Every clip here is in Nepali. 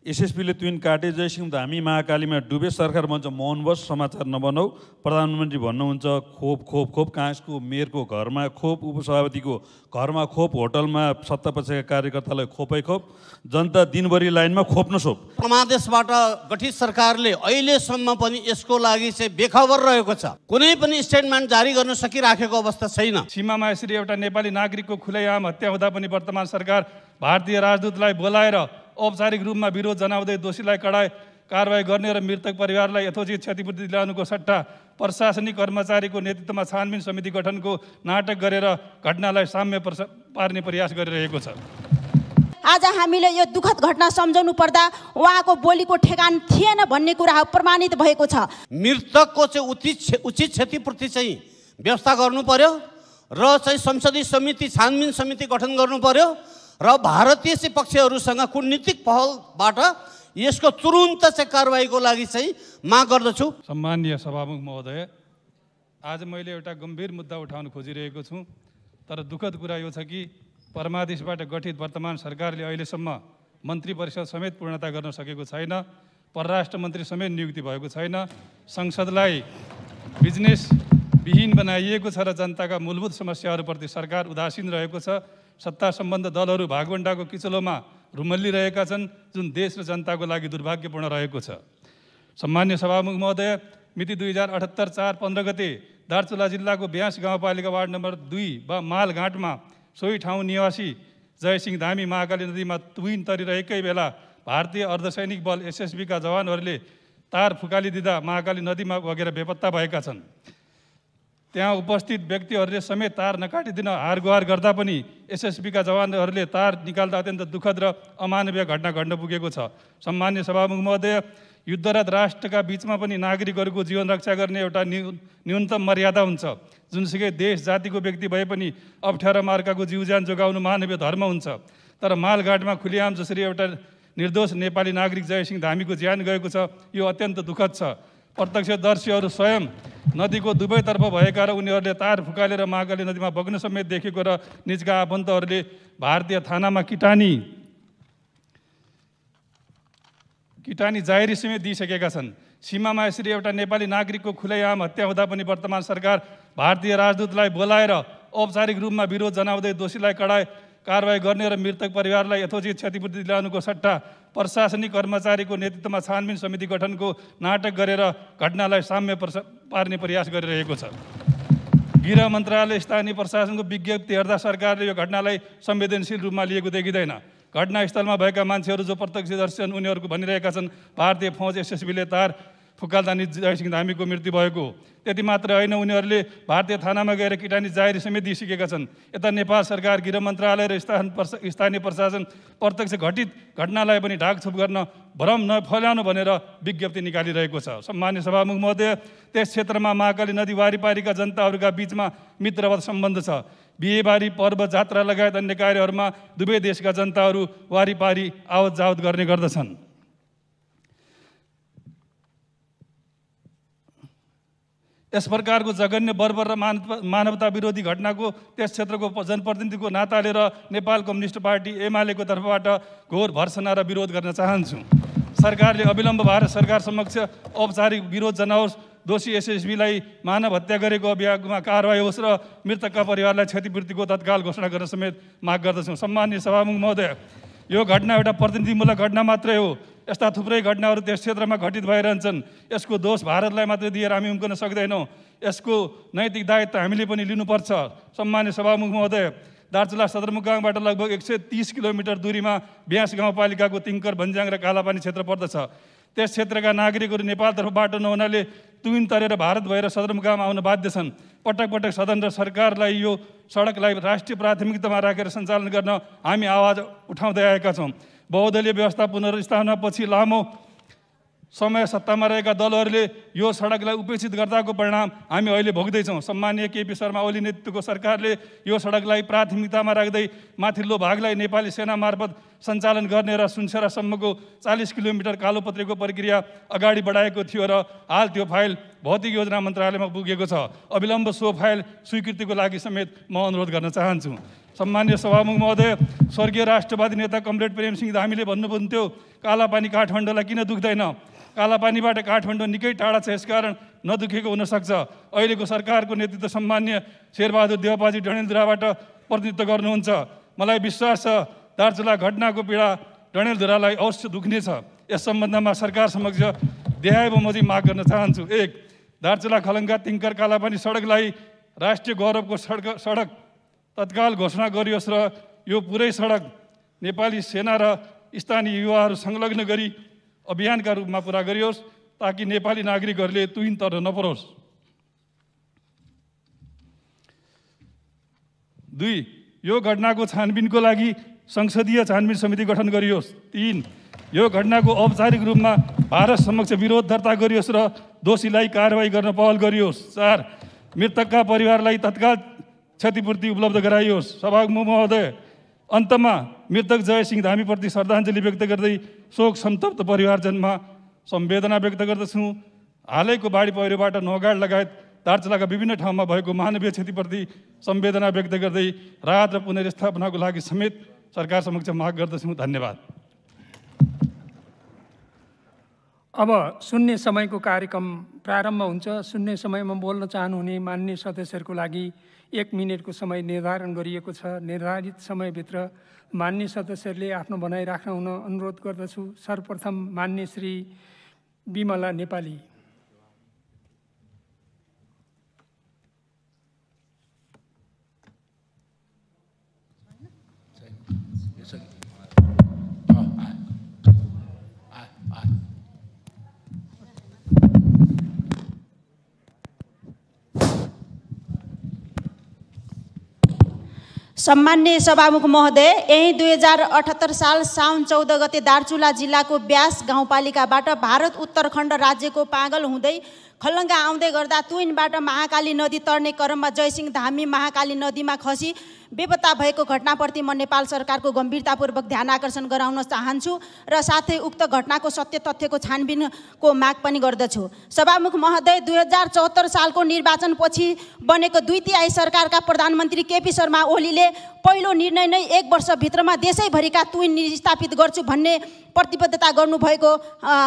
एसएसपीले तुइन काटे, जयसिंह धामी महाकालीमा डुबे, सरकार भन्छ मौन बस, समाचार नबनाऊ। प्रधानमन्त्री भन्नुहुन्छ खोप खोप खोप, काँसको मेयरको घरमा खोप, उपसभापतिको घरमा खोप, होटलमा सत्तापक्षका कार्यकर्तालाई खोपै खोप, जनता दिनभरि लाइनमा खोप्न सोप। प्रमादेशबाट गठित सरकारले अहिलेसम्म पनि यसको लागि चाहिँ बेखबर रहेको छ। कुनै पनि स्टेटमेन्ट जारी गर्न सकिराखेको अवस्था छैन। सीमामा यसरी एउटा नेपाली नागरिकको खुलेआम हत्या हुँदा पनि वर्तमान सरकार भारतीय राजदूतलाई बोलाएर औपचारिक रूपमा विरोध जनाउँदै दोषीलाई कडाई कारबाही गर्ने र मृतक परिवारलाई यथोचित क्षतिपूर्ति दिलाउनुको सट्टा प्रशासनिक कर्मचारीको नेतृत्वमा छानबिन समिति गठनको नाटक गरेर घटनालाई साम्य पार्ने प्रयास गरिरहेको छ। आज हामीले यो दुःखद घटना सम्झाउनु पर्दा उहाँको बोलीको ठेगान थिएन भन्ने कुरा प्रमाणित भएको छ। मृतकको चाहिँ उचित क्षतिपूर्ति चाहिँ व्यवस्था गर्नु पर्यो र चाहिँ संसदीय समिति छानबिन समिति गठन गर्नु पर्यो र भारतीय चाहिँ पक्षहरूसँग कूटनीतिक पहलबाट यसको तुरुन्त चाहिँ कारबाहीको लागि चाहिँ माग गर्दछु। सम्माननीय सभामुख महोदय, आज मैले एउटा गम्भीर मुद्दा उठाउन खोजिरहेको छु, तर दुःखद कुरा यो छ कि परमादेशबाट गठित वर्तमान सरकारले अहिलेसम्म मन्त्री परिषद समेत पूर्णता गर्न सकेको छैन, परराष्ट्र मन्त्री समेत नियुक्ति भएको छैन, संसदलाई बिजनेस विहीन बनाइएको छ र जनताका मूलभूत समस्याहरूप्रति सरकार उदासीन रहेको छ। सत्ता सम्बन्ध दलहरू भागवण्डाको किचलोमा रुमल्लिरहेका छन्, जुन देश र जनताको लागि दुर्भाग्यपूर्ण रहेको छ। सम्मान्य सभामुख महोदय, मिति 2078 4 15 गते दार्चुला जिल्लाको ब्यास गाउँपालिका वार्ड नम्बर 2 मालघाटमा सोही ठाउँ निवासी जयसिंह धामी महाकाली नदीमा तुइन तरिरहेकै बेला भारतीय अर्धसैनिक बल एसएसबीका जवानहरूले तार फुकालिदिँदा महाकाली नदीमा बगेर बेपत्ता भएका छन्। त्यहाँ उपस्थित व्यक्तिहरूले समेत तार नकाटिदिन हारगुहार गर्दा पनि एसएसबीका जवानहरूले तार निकाल्दा अत्यन्त दुःखद र अमानवीय घटना घट्न पुगेको छ। सम्मान्य सभामुख महोदय, युद्धरत राष्ट्रका बीचमा पनि नागरिकहरूको जीवन रक्षा गर्ने एउटा न्यूनतम मर्यादा हुन्छ। जुनसुकै देश जातिको व्यक्ति भए पनि अप्ठ्यारो मार्काको जीवज्यान जोगाउनु मानवीय धर्म हुन्छ। तर मालघाटमा खुलेआम जसरी एउटा निर्दोष नेपाली नागरिक जयसिंह धामीको ज्यान गएको छ, यो अत्यन्त दुःखद छ। प्रत्यक्षदर्शीहरू स्वयं नदीको दुवैतर्फ भएका र उनीहरूले तार फुकालेर महाकाली नदीमा बग्न समेत देखेको र निजका आफन्तहरूले भारतीय थानामा किटानी जाहेरी समेत दिइसकेका छन्। सीमामा यसरी एउटा नेपाली नागरिकको खुलेआम हत्या हुँदा पनि वर्तमान सरकार भारतीय राजदूतलाई बोलाएर औपचारिक रूपमा विरोध जनाउँदै दोषीलाई कडाई कारबाही गर्ने र मृतक परिवारलाई यथोचित क्षतिपूर्ति दिलाउनुको सट्टा प्रशासनिक कर्मचारीको नेतृत्वमा छानबिन समिति गठनको नाटक गरेर घटनालाई साम्य पार्ने प्रयास गरिरहेको छ। गृह मन्त्रालय स्थानीय प्रशासनको विज्ञप्ति हेर्दा सरकारले यो घटनालाई संवेदनशील रूपमा लिएको देखिँदैन। घटनास्थलमा भएका मान्छेहरू जो प्रत्यक्षदर्शी छन् उनीहरूको भनिरहेका छन् भारतीय फौज एसएसबीले तार फुकाल्दा जयसिंह धामीको मृत्यु भएको। त्यति मात्र होइन, उनीहरूले भारतीय थानामा गएर किटानी जाहेरी समेत दिइसकेका छन्। यता नेपाल सरकार, गृह मन्त्रालय र स्थानीय प्रशासन प्रत्यक्ष घटित घटनालाई पनि ढाकछोप गर्न भ्रम नफैलाउनु भनेर विज्ञप्ति निकालिरहेको छ। सम्मान्य सभामुख महोदय, त्यस क्षेत्रमा महाकाली नदी वारिपारीका जनताहरूका बीचमा मित्रवत सम्बन्ध छ। बिहेबारी, पर्व, जात्रा लगायत अन्य कार्यहरूमा दुवै देशका जनताहरू वारिपारी आवत जावत गर्ने गर्दछन्। यस प्रकारको जघन्य बर्बर र मानवता विरोधी घटनाको त्यस क्षेत्रको जनप्रतिनिधिको नाताले र नेपाल कम्युनिस्ट पार्टी एमालेको तर्फबाट घोर भर्सना र विरोध गर्न चाहन्छु। सरकारले अविलम्ब भारत सरकार समक्ष औपचारिक विरोध जनाओस्, दोषी एसएसबीलाई मानव हत्या गरेको अभियोगमा कारवाही होस् र मृतकका परिवारलाई क्षतिपूर्तिको तत्काल घोषणा गर्न समेत माग गर्दछौँ। सम्मान्य सभामुख महोदय, यो घटना एउटा प्रतिनिधिमूलक घटना मात्रै हो। यस्ता थुप्रै घटनाहरू त्यस क्षेत्रमा घटित भइरहन्छन्। यसको दोष भारतलाई मात्रै दिएर हामी उम्कन सक्दैनौँ। यसको नैतिक दायित्व हामीले पनि लिनुपर्छ। सम्मान्य सभामुख महोदय, दार्चुला सदरमुकामबाट लगभग 130 किलोमिटर दूरीमा ब्यास गाउँपालिकाको तिङ्कर, भन्ज्याङ र कालापानी क्षेत्र पर्दछ। त्यस क्षेत्रका नागरिकहरू नेपालतर्फ बाटो नहुनाले तुइन तरेर भारत भएर सदरमुकाम आउन बाध्य छन्। पटक पटक सदन र सरकारलाई यो सडकलाई राष्ट्रिय प्राथमिकतामा राखेर सञ्चालन गर्न हामी आवाज उठाउँदै आएका छौँ। बहुदलीय व्यवस्था पुनर्स्थापनापछि लामो समय सत्तामा रहेका दलहरूले यो सडकलाई उपेक्षित गर्दाको परिणाम हामी अहिले भोग्दैछौँ। सम्मानीय केपी शर्मा ओली नेतृत्वको सरकारले यो सडकलाई प्राथमिकतामा राख्दै माथिल्लो भागलाई नेपाली सेना मार्फत सञ्चालन गर्ने र सुनसरासम्मको 40 किलोमिटर कालोपत्रेको प्रक्रिया अगाडि बढाएको थियो र हाल त्यो फाइल भौतिक योजना मन्त्रालयमा पुगेको छ। अविलम्ब सो फाइल स्वीकृतिको लागि समेत म अनुरोध गर्न चाहन्छु। सम्मान्य सभामुख महोदय, स्वर्गीय राष्ट्रवादी नेता कमरेड प्रेमसिंह धामीले भन्नुहुन्थ्यो कालापानी काठमाडौँलाई किन दुख्दैन। कालापानीबाट काठमाडौँ निकै टाढा छ, यसकारण नदुखेको हुनसक्छ। अहिलेको सरकारको नेतृत्व सम्मान्य शेरबहादुर देउपाजी डडेलधुराबाट प्रतिनिधित्व गर्नुहुन्छ। मलाई विश्वास छ दार्चुला घटनाको पीडा डडेलधुरालाई अवश्य दुख्नेछ। यस सम्बन्धमा सरकार समक्ष देहायबमोजिम माग गर्न चाहन्छु। 1. दार्चुला खलङ्गा तिङ्कर कालापानी सडकलाई राष्ट्रिय गौरवको सडक तत्काल घोषणा गरियोस् र यो पुरै सडक नेपाली सेना र स्थानीय युवाहरू संलग्न गरी अभियानका रूपमा पुरा गरियोस्, ताकि नेपाली नागरिकहरूले तुहिन तर्न नपरोस्। 2. यो घटनाको छानबिनको लागि संसदीय छानबिन समिति गठन गरियोस्। 3. यो घटनाको औपचारिक रूपमा भारत समक्ष विरोध दर्ता गरियोस् र दोषीलाई कारवाही गर्न पहल गरियोस्। 4. मृतकका परिवारलाई तत्काल क्षतिपूर्ति उपलब्ध गराइयोस्। सभामुख महोदय, अन्तमा मृतक जयसिंह धामीप्रति श्रद्धाञ्जली व्यक्त गर्दै शोक सन्तप्त परिवारजनमा संवेदना व्यक्त गर्दछु। हालैको बाढी पहिरोबाट नौगाड लगायत दार्चुलाका विभिन्न ठाउँमा भएको मानवीय क्षतिप्रति संवेदना व्यक्त गर्दै राहत र पुनर्स्थापनाको लागि समेत सरकार समक्ष माग गर्दछु। धन्यवाद। अब शून्य समयको कार्यक्रम प्रारम्भ हुन्छ। शून्य समयमा बोल्न चाहनुहुने माननीय सदस्यहरूको लागि 1 मिनेटको समय निर्धारण गरिएको छ। निर्धारित समयभित्र माननीय सदस्यहरूले आफ्नो भनाइ राख्न हुन अनुरोध गर्दछु। सर्वप्रथम माननीय श्री बिमला नेपाली। सम्मान्य सभामुख महोदय, यही 2078 साल साउन 14 गते दार्चुला जिल्लाको ब्यास गाउँपालिकाबाट भारत उत्तराखण्ड राज्यको पागल हुँदै खलङ्गा आउँदै गर्दा तुइनबाट महाकाली नदी तर्ने क्रममा जयसिंह धामी महाकाली नदीमा खसी बेपत्ता भएको घटनाप्रति म नेपाल सरकारको गम्भीरतापूर्वक ध्यान आकर्षण गराउन चाहन्छु र साथै उक्त घटनाको सत्य तथ्यको छानबिनको माग पनि गर्दछु। सभामुख महोदय, 2074 सालको निर्वाचनपछि बनेको 2 तिहाई सरकारका प्रधानमन्त्री केपी शर्मा ओलीले पहिलो निर्णय नै 1 वर्षभित्रमा देशैभरिका तुइन निर्स्थापित गर्छु भन्ने प्रतिबद्धता गर्नुभएको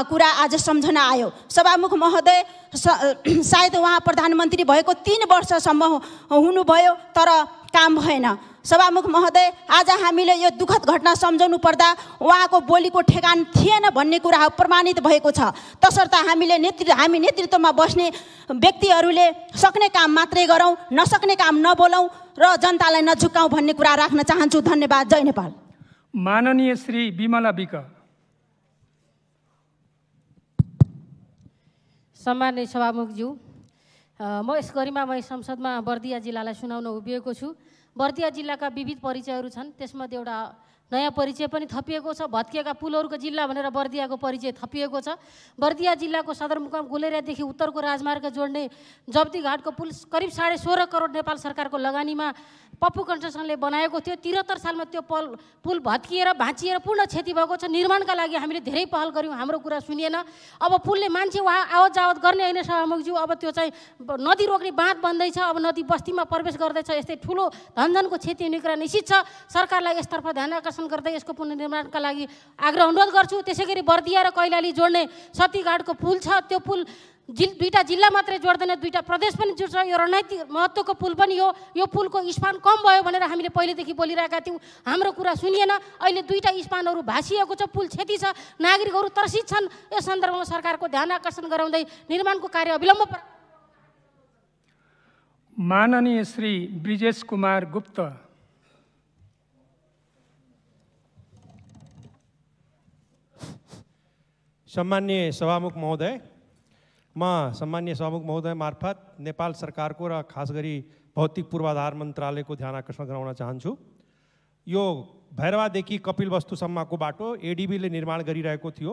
कुरा आज सम्झना आयो। सभामुख महोदय, सायद उहाँ प्रधानमन्त्री भएको 3 वर्षसम्म हुनुभयो तर काम भएन। सभामुख महोदय, आज हामीले यो दुःखद घटना सम्झाउनु पर्दा उहाँको बोलीको ठेगान थिएन भन्ने कुरा प्रमाणित भएको छ। तसर्थ हामी नेतृत्वमा बस्ने व्यक्तिहरूले सक्ने काम मात्रै गरौँ, नसक्ने काम नबोलौँ र जनतालाई नझुकाउँ भन्ने कुरा राख्न चाहन्छु। धन्यवाद। जय नेपाल। माननीय श्री बिमला विक। सम्माननीय सभामुखज्यू, म यस गरिमामय संसदमा बर्दिया जिल्लालाई सुनाउन उभिएको छु। बर्दिया जिल्लाका विविध परिचयहरू छन्, त्यसमध्ये एउटा नयाँ परिचय पनि थपिएको छ। भत्किएका पुलहरूको जिल्ला भनेर बर्दियाको परिचय थपिएको छ। बर्दिया जिल्लाको सदरमुकाम गुलेरियादेखि उत्तरको राजमार्ग जोड्ने जब्ती घाटको पुल करिब 16.5 करोड नेपाल सरकारको लगानीमा पप्पू कन्स्ट्रक्सनले बनाएको थियो। 73 सालमा त्यो पुल भत्किएर भाँचिएर पूर्ण क्षति भएको छ। निर्माणका लागि हामीले धेरै पहल गऱ्यौँ, हाम्रो कुरा सुनिएन। अब पुलले मान्छे वहाँ आवत जावत गर्ने होइन सभामुखज्यू, अब त्यो चाहिँ नदी रोक्ने बाँध बन्दैछ, अब नदी बस्तीमा प्रवेश गर्दैछ। यस्तै ठुलो धनजनको क्षति हुने कुरा निश्चित छ। सरकारलाई यसतर्फ ध्यान आकर्षण गर्दै यसको पुनर्निर्माणका लागि आग्रह अनुरोध गर्छु। त्यसै गरी बर्दिया र कैलाली जोड्ने सतीघाटको पुल छ, त्यो पुल 2टा जिल्ला मात्रै जोड्दैन, 2टा प्रदेश पनि जोड्छ। यो रणनीतिक महत्त्वको पुल पनि हो। यो पुलको स्पान कम भयो भनेर हामीले पहिलेदेखि बोलिरहेका थियौँ, हाम्रो कुरा सुनिएन। अहिले 2टा स्पानहरू भाँसिएको छ, पुल क्षति छ, नागरिकहरू त्रसित छन्। यस सन्दर्भमा सरकारको ध्यान आकर्षण गराउँदै निर्माणको कार्य अविलम्ब। माननीय श्री ब्रिजेश कुमार गुप्त। सम्मान्य सभामुख महोदय, म सम्मान्य सभामुख महोदय मार्फत नेपाल सरकारको र खास गरी भौतिक पूर्वाधार मन्त्रालयको ध्यान आकर्षण गराउन चाहन्छु। यो भैरवादेखि कपिलवस्तुसम्मको बाटो एडिबीले निर्माण गरिरहेको थियो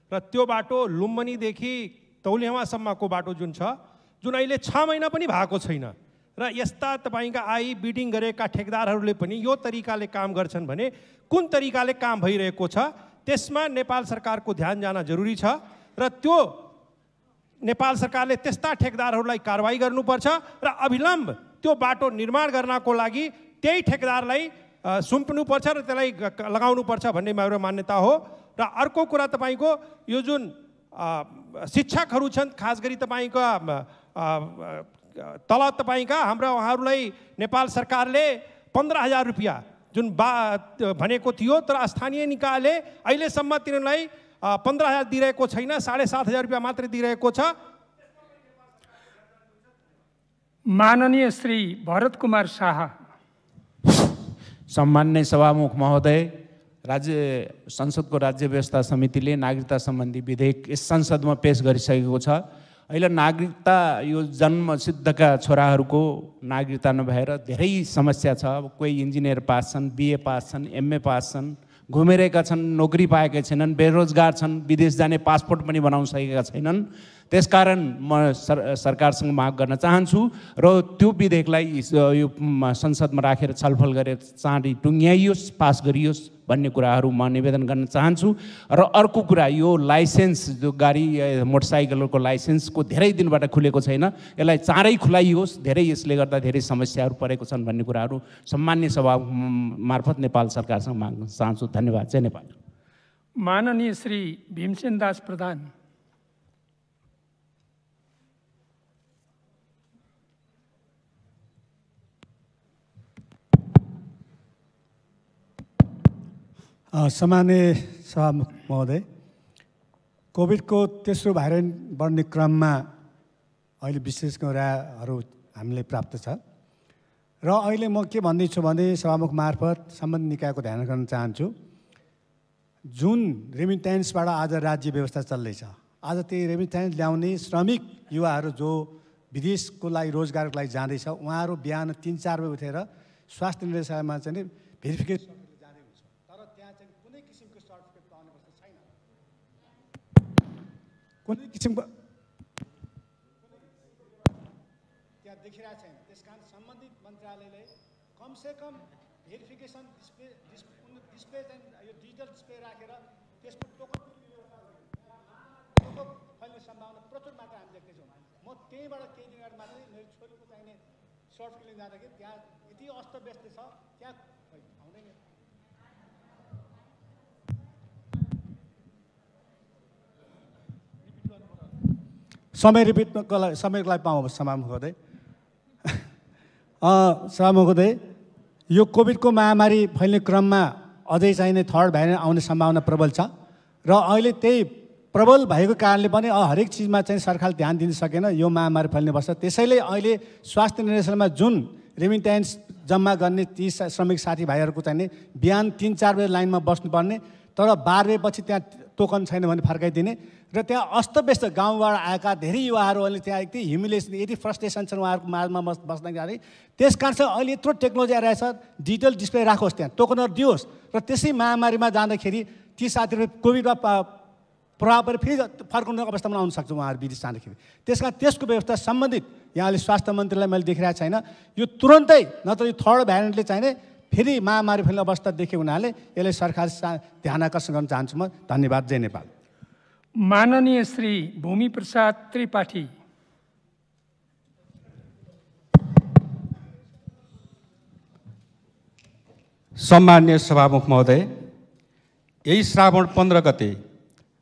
र त्यो बाटो लुम्बिनीदेखि तौलियामासम्मको बाटो जुन छ, जुन अहिले 6 महिना पनि भएको छैन र यस्ता तपाईका बिडिङ गरेका ठेकदारहरूले पनि यो तरिकाले काम गर्छन् भने कुन तरिकाले काम भइरहेको छ त्यसमा नेपाल सरकारको ध्यान जान जरुरी छ र त्यो नेपाल सरकारले त्यस्ता ठेकदारहरूलाई कारबाही गर्नुपर्छ र अविलम्ब त्यो बाटो निर्माण गर्नको लागि त्यही ठेकदारलाई सुम्पिनुपर्छ र त्यसलाई लगाउनुपर्छ भन्ने मेरो मान्यता हो। र अर्को कुरा तपाईँको यो जुन शिक्षकहरू छन्, खास गरी तपाईँका तल तपाईँका हाम्रा उहाँहरूलाई नेपाल सरकारले 15,000 रुपियाँ जुन भनेको थियो, तर स्थानीय निकायले अहिलेसम्म तिनीहरूलाई 15,000 दिइरहेको छैन, 7,500 रुपियाँ मात्रै दिइरहेको छ। माननीय श्री भरत कुमार शाह। सम्मान्य सभामुख महोदय, राज्य संसदको राज्य व्यवस्था समितिले नागरिकता सम्बन्धी विधेयक यस संसदमा पेश गरिसकेको छ। अहिले नागरिकता यो जन्मसिद्धका छोराहरूको नागरिकता नभएर धेरै समस्या छ। अब कोही इन्जिनियर पास छन्, बिए पास छन्, एमए पास छन्, घुमिरहेका छन्, नोकरी पाएका छैनन्, बेरोजगार छन्, विदेश जाने पासपोर्ट पनि बनाउन सकेका छैनन्। त्यसकारण म सरकारसँग माग गर्न चाहन्छु र त्यो विधेयकलाई यो संसदमा राखेर छलफल गरेर चाँडै टुङ्ग्याइयोस्, पास गरियोस् भन्ने कुराहरू म निवेदन गर्न चाहन्छु। र अर्को कुरा, यो लाइसेन्स जो गाडी मोटरसाइकलको लाइसेन्सको धेरै दिनबाट खुलेको छैन, यसलाई चाँडै खुलाइयोस्। धेरै यसले गर्दा धेरै समस्याहरू परेको छन् भन्ने कुराहरू सम्मान्य सभा मार्फत नेपाल सरकारसँग माग्न चाहन्छु। धन्यवाद। जय नेपाल। माननीय श्री भीमसेन दास प्रधान। सम्माननीय सभामुख महोदय, कोभिडको तेस्रो भाइरल बढ्ने क्रममा अहिले विशेष कुराहरू हामीले प्राप्त छ र अहिले म के भन्दैछु भने सभामुख मार्फत सम्बन्धित निकायको ध्यान गर्न चाहन्छु। जुन रेमिट्यान्सबाट आज राज्य व्यवस्था चल्दैछ, आज त्यही रेमिट्यान्स ल्याउने श्रमिक युवाहरू जो विदेशको लागि रोजगारको लागि जाँदैछ, उहाँहरू बिहान 3-4 बजे उठेर स्वास्थ्य निर्देशालयमा चाहिँ भेरिफिकेसन कुनै किसिमको त्यहाँ देखिरहेको छैन। त्यस कारण सम्बन्धित मन्त्रालयले कमसेकम भेरिफिकेसन डिस्प्ले चाहिँ यो डिजिटल डिस्प्ले राखेर त्यसको टोकन फैल्ने सम्भावना प्रचुर मात्रा हामी देख्दैछौँ। म त्यहीँबाट केही दिन अगाडि मात्रै मेरो छोरीको चाहिने सर्ट फिल्म जाँदाखेरि त्यहाँ यति अस्तव्यस्त छ, त्यहाँ आउँदैन। समयको लागि पाऊँ सभामुख महोदय। सभामुख महोदय, यो कोभिडको महामारी फैल्ने क्रममा अझै चाहिने थर्ड भाइरल आउने सम्भावना प्रबल छ र अहिले त्यही प्रबल भएको कारणले पनि हरेक चिजमा चाहिँ सरकारले ध्यान दिन सकेन, यो महामारी फैल्ने बस्छ। त्यसैले अहिले स्वास्थ्य निर्देशालयमा जुन रेमिट्यान्स जम्मा गर्ने ती श्रमिक साथीभाइहरूको चाहिँ बिहान 3-4 बजे लाइनमा बस्नुपर्ने, तर 12 बजेपछि त्यहाँ टोकन छैन भने फर्काइदिने र त्यहाँ अस्तव्यस्त गाउँबाट आएका धेरै युवाहरू अहिले त्यहाँ यति ह्युमिलेसन, यति फ्रस्ट्रेसन छन् उहाँहरूको माझमा बस्दाखेरि। त्यस कारण चाहिँ अहिले यत्रो टेक्नोलोजी आइरहेछ, डिजिटल डिस्प्ले राखोस्, त्यहाँ टोकनहरू दियोस् र त्यसै महामारीमा जाँदाखेरि ती साथीहरू कोभिडमा प्रभाव परेर फेरि फर्काउने अवस्थामा आउन सक्छ उहाँहरू विदेश जाँदाखेरि। त्यस कारण त्यसको व्यवस्था सम्बन्धित यहाँले स्वास्थ्य मन्त्रीलाई मैले देखिरहेको छैन। यो तुरन्तै नत्र यो थर्ड भ्यारिएन्टले चाहिने फेरि महामारी फैल्ने अवस्था देखेको हुनाले यसले सरकार ध्यान आकर्षण गर्न चाहन्छु म। धन्यवाद। जय नेपाल। माननीय श्री भूमि प्रसाद त्रिपाठी। सम्मान्य सभामुख महोदय, यही श्रावण 15 गते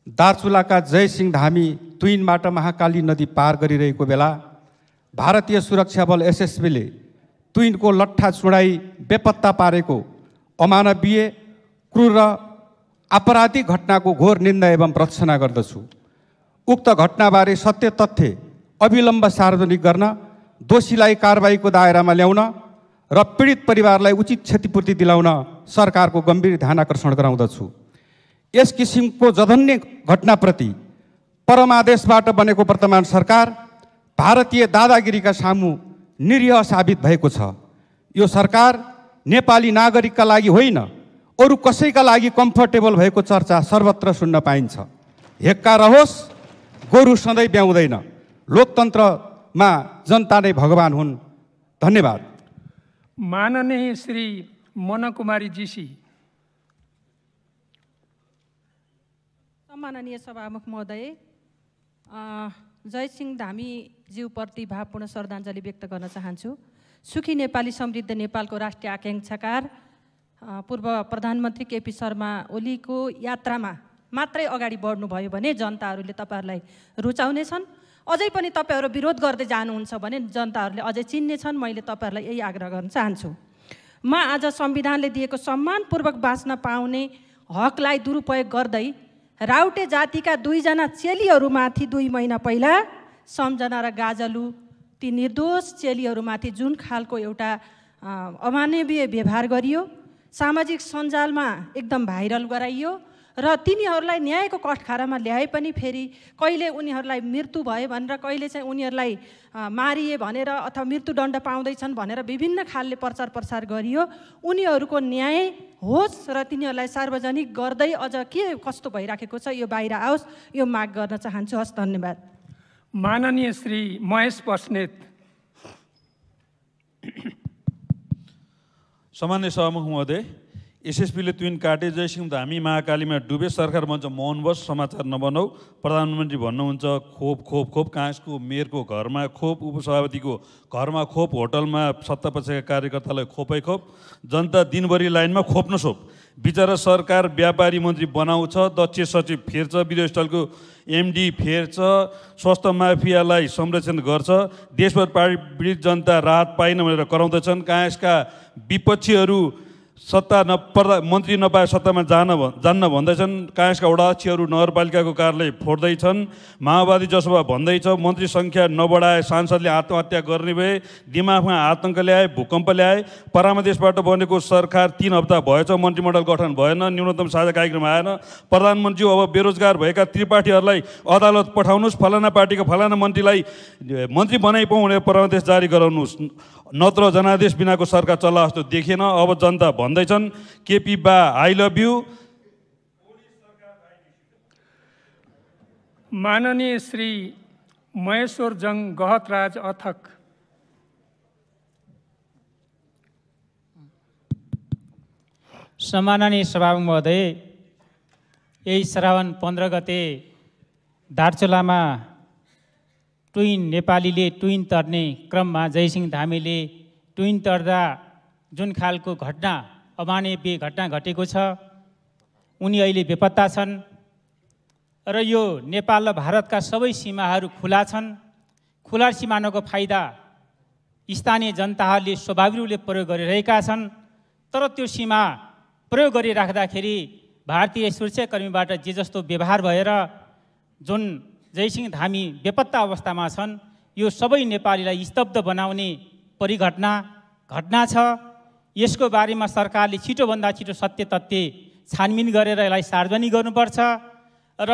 दार्चुलाका जयसिंह धामी तुइनबाट महाकाली नदी पार गरिरहेको बेला भारतीय सुरक्षा बल एसएसबीले तुइनको लट्ठा चुडाई बेपत्ता पारेको अमानवीय, क्रूर र आपराधिक घटनाको घोर निन्दा एवं भर्त्सना गर्दछु। उक्त घटनाबारे सत्य तथ्य अविलम्ब सार्वजनिक गर्न, दोषीलाई कारबाहीको दायरामा ल्याउन र पीडित परिवारलाई उचित क्षतिपूर्ति दिलाउन सरकारको गम्भीर ध्यान आकर्षण गराउँदछु। यस किसिमको जघन्य घटनाप्रति परमादेशबाट बनेको वर्तमान सरकार भारतीय दादागिरीका सामु निरीह साबित भएको छ। यो सरकार नेपाली नागरिकका लागि होइन, अरू कसैका लागि कम्फर्टेबल भएको चर्चा सर्वत्र सुन्न पाइन्छ। हेक्का रहोस्, गोरु सधैँ ब्याउँदैन। लोकतन्त्रमा जनता नै भगवान हुन्। धन्यवाद। माननीय श्री मोनाकुमारी जीसी। सम्माननीय सभामुख महोदय, जयसिंह धामी ज्यूप्रति भावपूर्ण श्रद्धाञ्जली व्यक्त गर्न चाहन्छु। सुखी नेपाली समृद्ध नेपालको राष्ट्रिय आकाङ्क्षाकार पूर्व प्रधानमन्त्री केपी शर्मा ओलीको यात्रामा मात्रै अगाडि बढ्नुभयो भने जनताहरूले तपाईँहरूलाई रुचाउनेछन्। अझै पनि तपाईँहरू विरोध गर्दै जानुहुन्छ भने जनताहरूले अझै चिन्नेछन्। मैले तपाईँहरूलाई यही आग्रह गर्न चाहन्छु। म आज संविधानले दिएको सम्मानपूर्वक बाँच्न पाउने हकलाई दुरुपयोग गर्दै राउटे जातिका 2 जना चेलीहरूमाथि 2 महिना पहिला सम्झना र गाजलु ती निर्दोष चेलीहरूमाथि जुन खालको एउटा अमानवीय व्यवहार गरियो, सामाजिक सञ्जालमा एकदम भाइरल गराइयो र तिनीहरूलाई न्यायको कठघरामा ल्याए पनि फेरि कहिले उनीहरूलाई मृत्यु भयो भनेर, कहिले चाहिँ उनीहरूलाई मारिए भनेर अथवा मृत्युदण्ड पाउँदैछन् भनेर विभिन्न खालले प्रचार प्रसार गरियो। उनीहरूको न्याय होस् र तिनीहरूलाई सार्वजनिक गर्दै अझ के कस्तो भइराखेको छ यो बाहिर आओस्, यो माग गर्न चाहन्छु। हस्, धन्यवाद। माननीय श्री महेश बस्नेत। सामान्य सभामुख महोदय, एसएसपीले तुइन काटे, जयसिंह धामी महाकालीमा डुबे, सरकार भन्छ मौन बस, समाचार नबनाऊ। प्रधानमन्त्री भन्नुहुन्छ खोप खोप खोप, काँसको मेयरको घरमा खोप, उपसभापतिको घरमा खोप, होटलमा सत्तापक्षका कार्यकर्तालाई खोपै खोप, जनता दिनभरि लाइनमा खोप नसोप। बिचरा सरकार व्यापारी मन्त्री बनाउँछ, दक्ष सचिव फेर्छ, वीरस्थलको एमडी फेर्छ, स्वास्थ्य माफियालाई संरक्षण गर्छ, देशभर पीडित जनता राहत पाइन भनेर कराउँदछन्। काँसका विपक्षीहरू सत्ता नपर्दा मन्त्री नपाए सत्तामा जान्न भन्दैछन्। काँसका वडा अध्यक्षहरू नगरपालिकाको कार्यालय फोड्दैछन्। माओवादी जसोभा भन्दैछ मन्त्री सङ्ख्या नबढाए सांसदले आत्महत्या गर्ने भए, दिमागमा आतङ्क ल्याए, भूकम्प ल्याए। परामदेशबाट बनेको सरकार 3 हप्ता भएछ, मन्त्रीमण्डल गठन भएन, न्यूनतम साझा कार्यक्रम आएन। प्रधानमन्त्री अब बेरोजगार भएका त्रिपाठीहरूलाई अदालत पठाउनुहोस्, फलाना पार्टीको फलाना मन्त्रीलाई मन्त्री बनाइपाउँ भनेर परामदेश जारी गराउनुहोस्, नत्र जनादेश बिनाको सरकार चल्ला जस्तो देखिएन। अब जनता भन्दैछन् केपी बा आई लभ यू। माननीय श्री महेश्वर जङ गहतराज अथक। सम्माननीय सभामुख महोदय, यही श्रावण 15 गते दार्चुलामा ट्विन नेपालीले ट्विन तर्ने क्रममा जयसिंह धामीले ट्विन तर्दा जुन खालको घटना, अमानवीय घटना घटेको छ, उनी अहिले बेपत्ता छन् र यो नेपाल र भारतका सबै सीमाहरू खुला छन्। खुला सीमानाको फाइदा स्थानीय जनताहरूले स्वाभाविक रूपले प्रयोग गरिरहेका छन्। तर त्यो सीमा प्रयोग गरिराख्दाखेरि भारतीय सुरक्षाकर्मीबाट जे जस्तो व्यवहार भएर जुन जयसिंह धामी बेपत्ता अवस्थामा छन्, यो सबै नेपालीलाई स्तब्ध बनाउने घटना छ। यसको बारेमा सरकारले छिटोभन्दा छिटो सत्य तथ्य छानबिन गरेर यसलाई सार्वजनिक गर्नुपर्छ र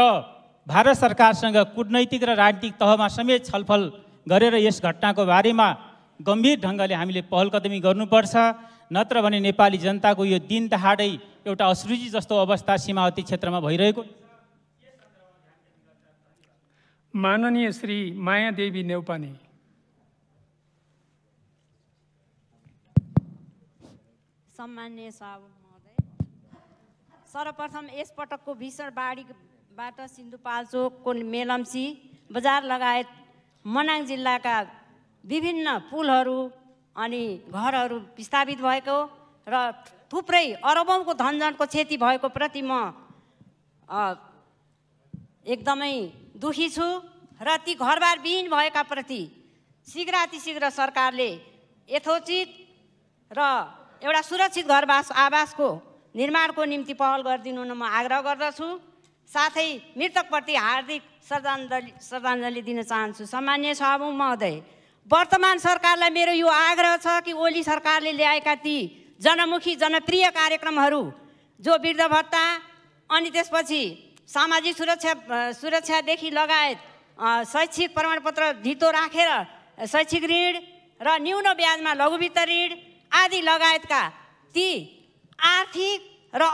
भारत सरकारसँग कूटनैतिक र राजनीतिक तहमा समेत छलफल गरेर यस घटनाको बारेमा गम्भीर ढङ्गले हामीले पहल कदमी गर्नुपर्छ। नत्र भने नेपाली जनताको यो दिन दहाडै एउटा असुरुचि जस्तो अवस्था सीमावर्ती क्षेत्रमा भइरहेको। माननीय श्री मायादेवी नेउपाने। सम्माननीय सभामुख महोदय, सर्वप्रथम यसपटकको भीषण बाढीबाट सिन्धुपाल्चोकको मेलम्ची बजार लगायत मनाङ जिल्लाका विभिन्न पुलहरू अनि घरहरू विस्थापित भएको र थुप्रै अरबौँको धनजनको क्षति भएको प्रति म एकदमै दुखी छु र ती घरबार विहीन भएका प्रति शीघ्रातिशीघ्र सरकारले यथोचित र एउटा सुरक्षित आवासको निर्माणको निम्ति पहल गरिदिनु म आग्रह गर्दछु। साथै मृतकप्रति हार्दिक श्रद्धाञ्जली दिन चाहन्छु। सम्माननीय सभामुख महोदय, वर्तमान सरकारलाई मेरो यो आग्रह छ कि ओली सरकारले ल्याएका ती जनमुखी जनप्रिय कार्यक्रमहरू जो वृद्ध भत्ता अनि त्यसपछि सामाजिक सुरक्षादेखि लगायत शैक्षिक प्रमाणपत्र धितो राखेर शैक्षिक ऋण र न्यून ब्याजमा लघु वित्त ऋण आदि लगायतका ती आर्थिक र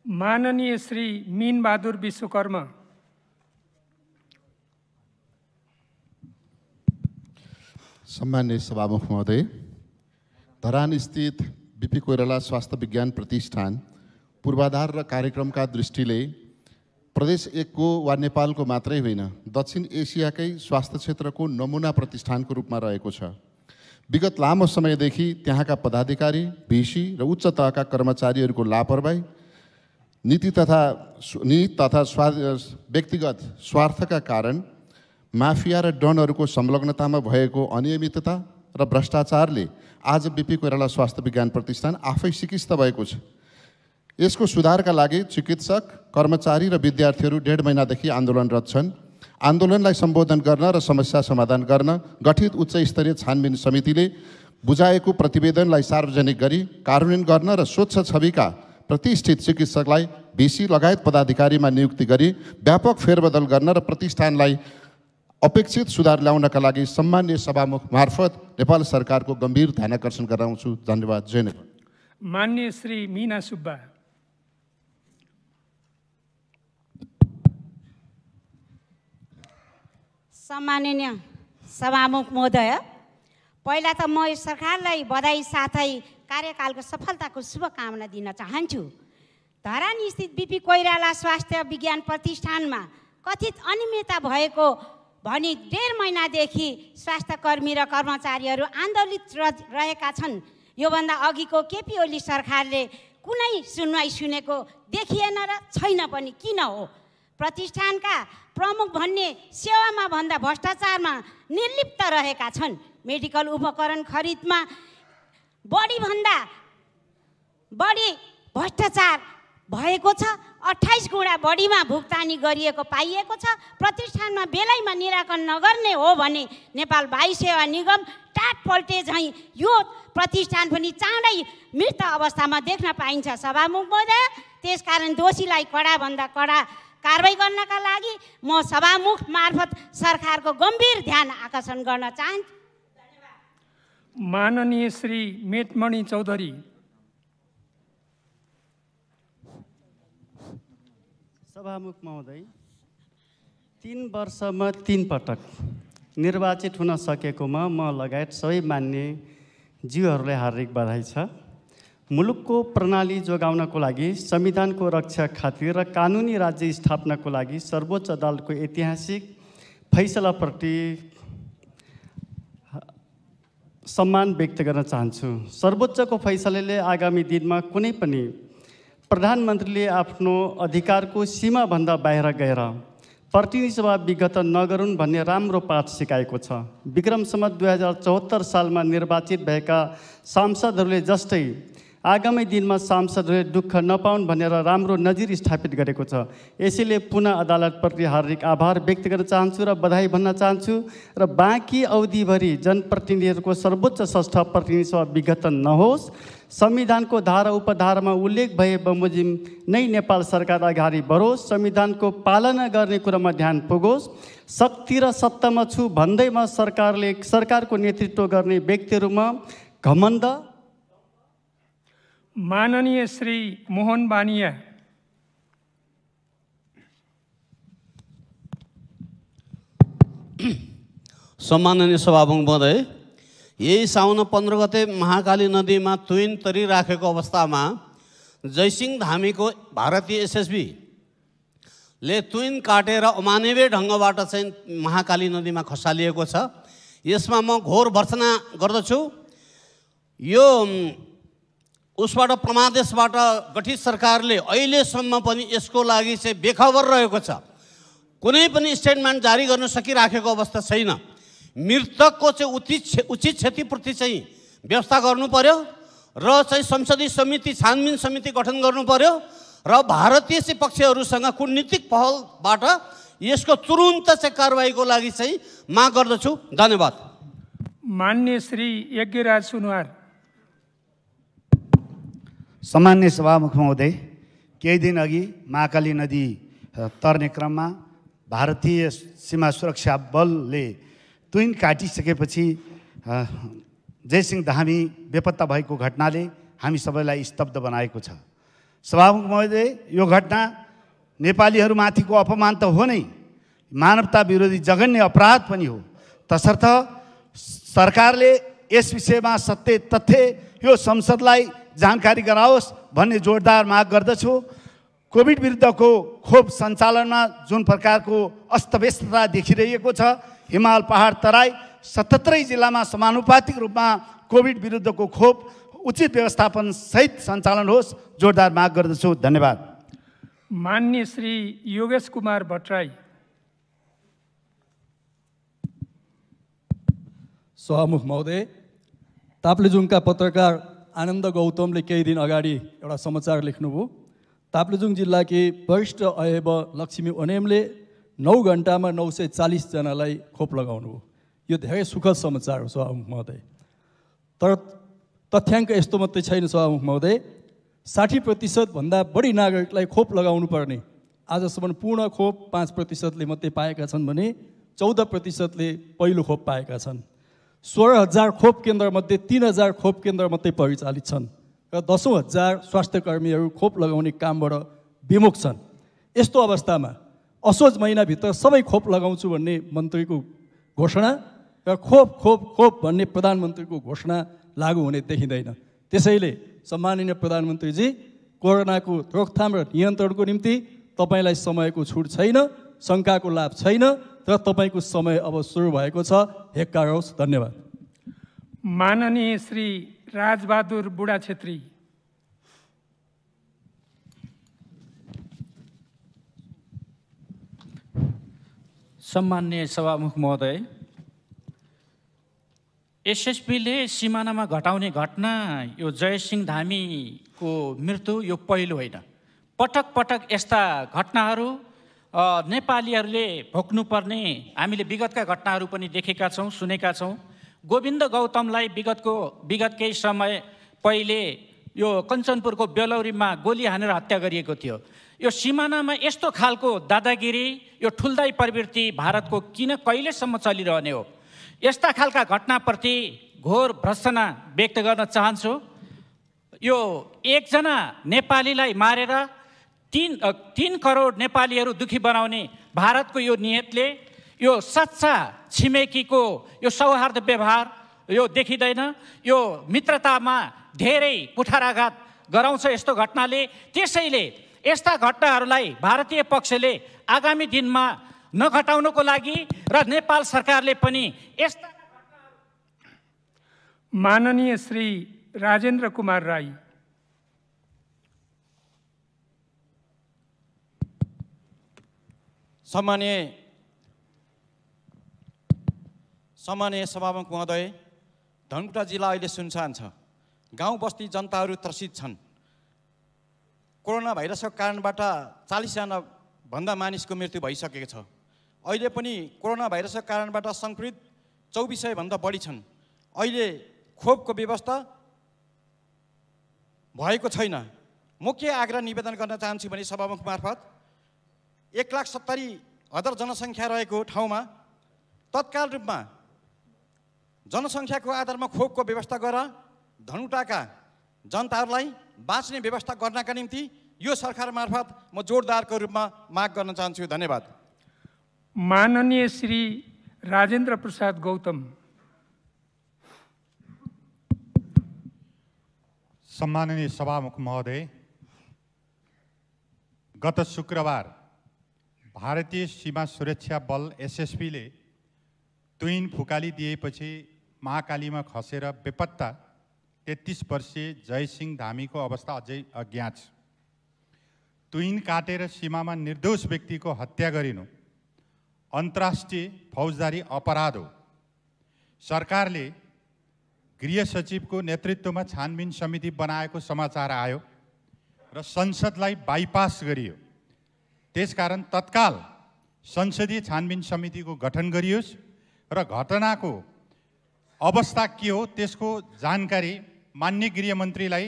माननीय श्री मीनबहादुर विश्वकर्मा। सम्माननीय सभामुख महोदय, धरान स्थित बीपी कोइराला स्वास्थ्य विज्ञान प्रतिष्ठान पूर्वाधार र कार्यक्रमका दृष्टिले प्रदेश 1 को वा नेपालको मात्रै होइन, दक्षिण एसियाकै स्वास्थ्य क्षेत्रको नमुना प्रतिष्ठानको रूपमा रहेको छ। विगत लामो समयदेखि त्यहाँका पदाधिकारी, भिसी र उच्च तहका कर्मचारीहरूको लापरवाही, नीति तथा व्यक्तिगत स्वार्थका कारण माफिया र डनहरूको संलग्नतामा भएको अनियमितता र भ्रष्टाचारले आज बिपी कोइराला स्वास्थ्य विज्ञान प्रतिष्ठान आफै सिकिस्त भएको छ। यसको सुधारका लागि चिकित्सक, कर्मचारी र विद्यार्थीहरू 1.5 महिनादेखि आन्दोलनरत छन्। आन्दोलनलाई सम्बोधन गर्न र समस्या समाधान गर्न गठित उच्च स्तरीय छानबिन समितिले बुझाएको प्रतिवेदनलाई सार्वजनिक गरी कार्यान्वयन गर्न र स्वच्छ छविका प्रतिष्ठित चिकित्सकलाई भिसी लगायत पदाधिकारीमा नियुक्ति गरी व्यापक फेरबदल गर्न र प्रतिष्ठानलाई अपेक्षित सुधार ल्याउनका लागि सम्माननीय सभामुख मार्फत नेपाल सरकारको गम्भीर ध्यानाकर्षण गराउँछु। धन्यवाद। जय नेपाल। माननीय श्री मीना सुब्बा। सम्माननीय सभामुख महोदय, पहिला त म सरकारलाई बधाई साथै कार्यकालको सफलताको शुभकामना दिन चाहन्छु। धरान स्थित बिपी कोइराला स्वास्थ्य विज्ञान प्रतिष्ठानमा कथित अनियमितता भएको भनी 1.5 महिनादेखि स्वास्थ्यकर्मी र कर्मचारीहरू आन्दोलित रहेका छन्। योभन्दा अघिको केपी ओली सरकारले कुनै सुनवाई सुनेको देखिएन र छैन पनि किन हो? प्रतिष्ठानका प्रमुख भन्ने सेवामा भन्दा भ्रष्टाचारमा निर्लिप्त रहेका छन्। मेडिकल उपकरण खरिदमा बढीभन्दा बढी भ्रष्टाचार भएको छ। 28 गुणा बढीमा भुक्तानी गरिएको पाइएको छ। प्रतिष्ठानमा बेलैमा निराकरण नगर्ने हो भने नेपाल वायु सेवा निगम टाटपल्टे झैँ यो प्रतिष्ठान पनि चाँडै मृत अवस्थामा देख्न पाइन्छ। सभामुख महोदय, त्यसकारण दोषीलाई कडाभन्दा कडा कारबाही गर्नका लागि म सभामुख मार्फत सरकारको गम्भीर ध्यान आकर्षण गर्न चाहन्छु। माननीय श्री मेटमणि चौधरी। सभामुख महोदय, 3 वर्षमा 3 पटक निर्वाचित हुन सकेकोमा म लगायत सबै मान्य जीवहरूलाई हार्दिक बधाई छ। मुलुकको प्रणाली जोगाउनको लागि, संविधानको रक्षा खातिर र कानुनी राज्य स्थापनाको लागि सर्वोच्च अदालतको ऐतिहासिक फैसलाप्रति सम्मान व्यक्त गर्न चाहन्छु। सर्वोच्चको फैसलाले आगामी दिनमा कुनै पनि प्रधानमन्त्रीले आफ्नो अधिकारको सीमाभन्दा बाहिर गएर प्रतिनिधि सभा विगत नगरून् भन्ने राम्रो पाठ सिकाएको छ। विक्रम सम्वत 2074 सालमा निर्वाचित भएका सांसदहरूले जस्तै आगामी दिनमा सांसदहरूले दुःख नपाउन् भनेर राम्रो नजिर स्थापित गरेको छ। यसैले पुनः अदालतप्रति हार्दिक आभार व्यक्त गर्न चाहन्छु र बधाई भन्न चाहन्छु र बाँकी अवधिभरि जनप्रतिनिधिहरूको सर्वोच्च संस्था प्रतिनिधि सभा विघटन नहोस्। संविधानको धारा उपधारामा उल्लेख भए बमोजिम नै नेपाल सरकार अगाडि बढोस्। संविधानको पालना गर्ने कुरामा ध्यान पुगोस्। शक्ति र सत्तामा छु भन्दैमा सरकारको नेतृत्व गर्ने व्यक्तिहरूमा घमण्ड। माननीय श्री मोहन बानिया। सम्माननीय सभामुख महोदय, यही साउन 15 गते महाकाली नदीमा तुइन तरिराखेको अवस्थामा जयसिंह धामीको भारतीय एसएसबीले तुइन काटेर अमानवीय ढङ्गबाट चाहिँ महाकाली नदीमा खसालिएको छ। यसमा म घोर भर्त्सना गर्दछु। यो उसबाट प्रमादेशबाट गठित सरकारले अहिलेसम्म पनि यसको लागि चाहिँ बेखबर रहेको छ। कुनै पनि स्टेटमेन्ट जारी गर्न सकिराखेको अवस्था छैन। मृतकको चाहिँ उचित क्षतिपूर्ति चाहिँ व्यवस्था गर्नु पर्यो र चाहिँ संसदीय समिति, छानबिन समिति गठन गर्नु पर्यो र भारतीय चाहिँ पक्षहरूसँग कूटनीतिक पहलबाट यसको तुरुन्त चाहिँ कारबाहीको लागि चाहिँ माग गर्दछु। धन्यवाद। मान्य श्री यज्ञराज सुनवार। सम्मान्य सभामुख महोदय, केही दिन अघि महाकाली नदी तर्ने क्रममा भारतीय सीमा सुरक्षा बलले तुइन काटिसकेपछि जयसिंह धामी बेपत्ता भएको घटनाले हामी सबैलाई स्तब्ध बनाएको छ। सभामुख महोदय, यो घटना नेपालीहरूमाथिको अपमान त हो नै, मानवता विरोधी जघन्य अपराध पनि हो। तसर्थ सरकारले यस विषयमा सत्य तथ्य यो संसदलाई जानकारी गराओस् भन्ने जोरदार माग गर्दछु। कोभिड विरुद्धको खोप सञ्चालनमा जुन प्रकारको अस्तव्यस्तता देखिरहेको छ, हिमाल, पहाड, तराई 77 जिल्लामा समानुपातिक रूपमा कोभिड विरुद्धको खोप उचित व्यवस्थापन सहित सञ्चालन होस्, जोरदार माग गर्दछु। धन्यवाद। माननीय श्री योगेश कुमार भट्टराई। सभामुख महोदय, ताप्लेजुङका पत्रकार आनन्द गौतमले केही दिन अगाडि एउटा समाचार लेख्नुभयो। ताप्लेजुङ जिल्लाकी वरिष्ठ अयब लक्ष्मी ओनेमले 9 घन्टामा 940 जनालाई खोप लगाउनुभयो। यो धेरै सुखद समाचार हो सभामुख महोदय। तर तथ्याङ्क यस्तो मात्रै छैन सभामुख महोदय, 60% भन्दा बढी नागरिकलाई खोप लगाउनु पर्ने आजसम्म पूर्ण खोप 5%ले मात्रै पाएका छन् भने 14%ले पहिलो खोप पाएका छन्। 16,000 खोप केन्द्रमध्ये 3,000 खोप केन्द्र मात्रै परिचालित छन् र 10,000 स्वास्थ्यकर्मीहरू खोप लगाउने कामबाट विमुख छन्। यस्तो अवस्थामा असोज महिनाभित्र सबै खोप लगाउँछु भन्ने मन्त्रीको घोषणा र खोप खोप खोप भन्ने प्रधानमन्त्रीको घोषणा लागू हुने देखिँदैन। त्यसैले सम्माननीय प्रधानमन्त्रीजी, कोरोनाको रोकथाम र नियन्त्रणको निम्ति तपाईँलाई समयको छुट छैन, शङ्काको लाभ छैन र तपाईँको समय अब सुरु भएको छ। हेक्कार होस्। धन्यवाद। माननीय श्री राजबहादुर बुढा छेत्री। सम्माननीय सभामुख महोदय, एसएसपीले सिमानामा घटाउने घटना यो जयसिंह धामीको मृत्यु यो पहिलो होइन। पटक पटक यस्ता घटनाहरू नेपालीहरूले भोग्नुपर्ने हामीले विगतका घटनाहरू पनि देखेका छौँ, सुनेका छौँ। गोविन्द गौतमलाई विगत केही समय पहिले यो कञ्चनपुरको बेलौरीमा गोली हानेर हत्या गरिएको थियो। यो सिमानामा यस्तो खालको दादागिरी, यो ठुल्दाई प्रवृत्ति भारतको किन कहिलेसम्म चलिरहने हो? यस्ता खालका घटनाप्रति घोर भर्त्सना व्यक्त गर्न चाहन्छु। यो एकजना नेपालीलाई मारेर 3 करोड नेपालीहरू दुखी बनाउने भारतको यो नियतले यो सच्चा छिमेकीको यो सौहार्द व्यवहार यो देखिँदैन। यो मित्रतामा धेरै कुठाराघात गराउँछ यस्तो घटनाले। त्यसैले यस्ता घटनाहरूलाई भारतीय पक्षले आगामी दिनमा नघटाउनको लागि र नेपाल सरकारले पनि यस्ता। माननीय श्री राजेन्द्र कुमार राई। सम्माननीय सभामुख महोदय, धनकुटा जिल्ला अहिले सुनसान छ। गाउँ बस्ती जनताहरू त्रसित छन्। कोरोना भाइरसको कारणबाट 40जना भन्दा मानिसको मृत्यु भइसकेको छ। अहिले पनि कोरोना भाइरसको कारणबाट सङ्क्रमित 2400 भन्दा बढी छन्। अहिले खोपको व्यवस्था भएको छैन। म के आग्रह निवेदन गर्न चाहन्छु भने सभामुख मार्फत 1,70,000 जनसङ्ख्या रहेको ठाउँमा तत्काल रूपमा जनसङ्ख्याको आधारमा खोपको व्यवस्था गरेर धनुटाका जनताहरूलाई बाँच्ने व्यवस्था गर्नका निम्ति यो सरकार मार्फत म जोरदारको रूपमा माग गर्न चाहन्छु। धन्यवाद। माननीय श्री राजेन्द्र प्रसाद गौतम। सम्माननीय सभामुख महोदय, गत शुक्रबार भारतीय सीमा सुरक्षा बल एसएसपीले तुइन फुकाली दिएपछि महाकालीमा खसेर बेपत्ता 33 वर्षीय जयसिंह धामीको अवस्था अझै अज्ञात छ। तुइन काटेर सीमामा निर्दोष व्यक्तिको हत्या गरिनु अन्तर्राष्ट्रिय फौजदारी अपराध हो। सरकारले गृह सचिवको नेतृत्वमा छानबिन समिति बनाएको समाचार आयो र संसदलाई बाइपास गरियो। त्यसकारण तत्काल संसदीय छानबिन समितिको गठन गरियोस् र घटनाको अवस्था के हो त्यसको जानकारी माननीय गृहमन्त्रीलाई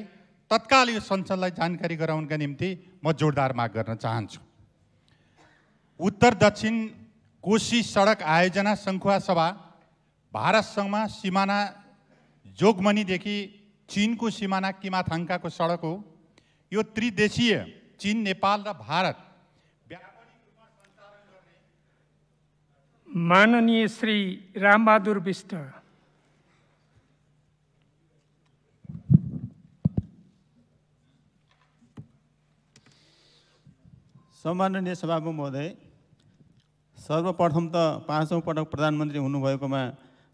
तत्काल यो संसदलाई जानकारी गराउनका निम्ति म जोरदार माग गर्न चाहन्छु। उत्तर दक्षिण कोशी सडक आयोजना सङ्खुवा सभा भारतसँगमा सिमाना जोगमनीदेखि चीनको सिमाना किमाथाङकाको सडक हो। यो त्रिदेशीय चीन, नेपाल र भारत माननीय श्री रामबहादुर बिष्ट। सम्माननीय सभामुख महोदय, सर्वप्रथम त 5औं पटक प्रधानमन्त्री हुनुभएकोमा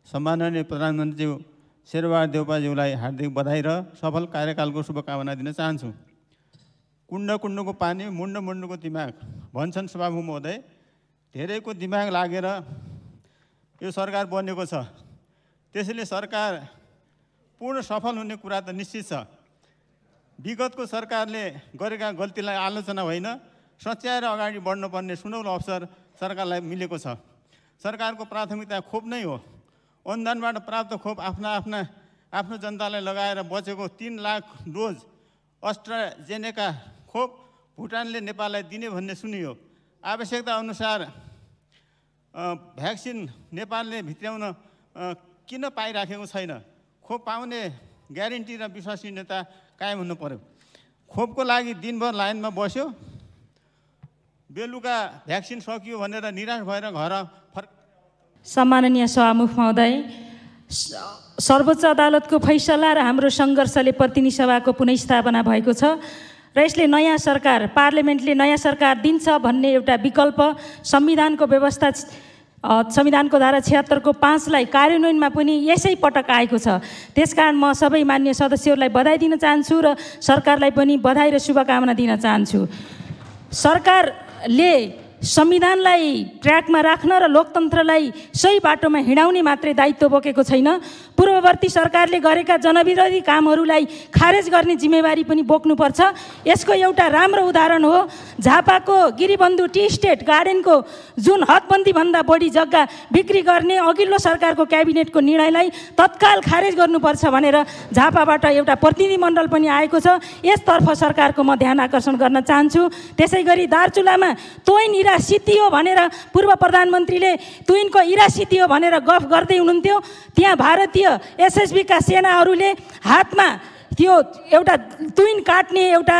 सम्माननीय प्रधानमन्त्रीज्यू शेरबहादुर देउपाज्यूलाई हार्दिक बधाई र सफल कार्यकालको शुभकामना दिन चाहन्छु। कुण्ड कुण्डको पानी, मुण्ड मुण्डको दिमाग भन्छन् सभामुख महोदय। धेरैको दिमाग लागेर यो सरकार बनेको छ, त्यसैले सरकार पूर्ण सफल हुने कुरा त निश्चित छ। विगतको सरकारले गरेका गल्तीलाई आलोचना होइन, सच्याएर अगाडि बढ्नुपर्ने सुनौलो अवसर सरकारलाई मिलेको छ। सरकारको प्राथमिकता खोप नै हो। अनुदानबाट प्राप्त खोप आफ्नो जनतालाई लगाएर बचेको 3 लाख डोज अस्ट्राजेनेका खोप भुटानले नेपाललाई दिने भन्ने सुनियो। आवश्यकता अनुसार भ्याक्सिन नेपालले भित्र्याउन किन पाइराखेको छैन? खोप पाउने ग्यारेन्टी र विश्वसनीयता कायम हुनु पर्यो। खोपको लागि दिनभर लाइनमा बस्यो, बेलुका भ्याक्सिन सकियो भनेर निराश भएर घर फर्क। सम्माननीय सभामुख महोदय, सर्वोच्च अदालतको फैसला र हाम्रो सङ्घर्षले प्रतिनिधि सभाको पुनर्स्थापना भएको छ र यसले नयाँ सरकार, पार्लियामेन्टले नयाँ सरकार दिन्छ भन्ने एउटा विकल्प संविधानको व्यवस्था, संविधानको धारा 76 को 5 लाई कार्यान्वयनमा पनि यसै पटक आएको छ। त्यसकारण म सबै मान्य सदस्यहरूलाई बधाई दिन चाहन्छु र सरकारलाई पनि बधाई र शुभकामना दिन चाहन्छु। सरकारले संविधानलाई ट्र्याकमा राख्न र लोकतन्त्रलाई सही बाटोमा हिँडाउने मात्रै दायित्व बोकेको छैन, पूर्ववर्ती सरकारले गरेका जनविरोधी कामहरूलाई खारेज गर्ने जिम्मेवारी पनि बोक्नुपर्छ। यसको एउटा राम्रो उदाहरण हो झापाको गिरिबन्धु टी स्टेट गार्डनको जुन हदबन्दीभन्दा बढी जग्गा बिक्री गर्ने अघिल्लो सरकारको क्याबिनेटको निर्णयलाई तत्काल खारेज गर्नुपर्छ भनेर झापाबाट एउटा प्रतिनिधिमण्डल पनि आएको छ। यसतर्फ सरकारको म ध्यान आकर्षण गर्न चाहन्छु। त्यसै गरी दार्चुलामा तोइन इरा सिद्धियो भनेर पूर्व प्रधानमन्त्रीले तुइनको इरा सिद्धियो भनेर गफ गर्दै हुनुहुन्थ्यो। त्यहाँ भारतीय एसएसबीका सेनाहरूले हातमा त्यो एउटा तुइन काट्ने एउटा